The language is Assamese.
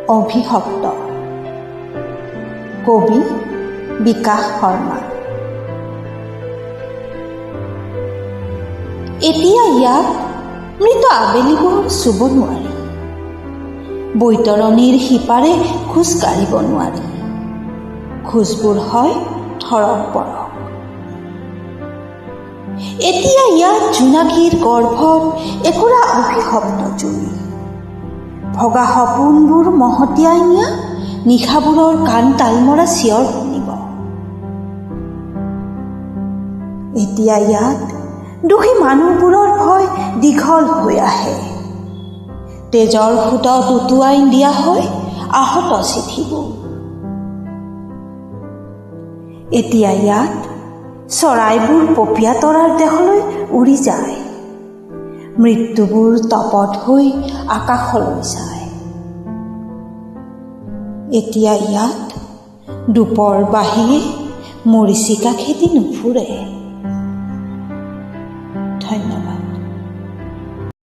অভিশপ্ত। কবি বিকাশ শৰ্মা। এতিয়া ইয়াত মৃত আবেলিবোৰ চুব নোৱাৰি, বৈতৰণিৰ সিপাৰে খোজ কাঢ়িব নোৱাৰি। খোজবোৰ হয় থৰক বৰক। এতিয়া ইয়াত জোনাকীৰ গৰ্ভত একুৰা অভিশপ্ত জুই, ভগা সপোনবোৰ মহতিয়াই নিয়া নিশাবোৰৰ কাণ তালমৰা চিঞৰ শুনিব। এতিয়া ইয়াত দুখী মানুহবোৰৰ ভয় দীঘল হৈ আহে, তেজৰ সোঁতত উটুৱাই দিয়া হয় আহত চিঠিবোৰ। এতিয়া ইয়াত চৰাইবোৰ পপীয়া তৰাৰ দেশলৈ উৰি যায়, মৃত্যুবোৰ তপত হৈ আকাশলৈ চায়। এতিয়া ইয়াত দুপৰ বাহিৰে মৰিচিকা খেদি নুফুৰে। ধন্যবাদ।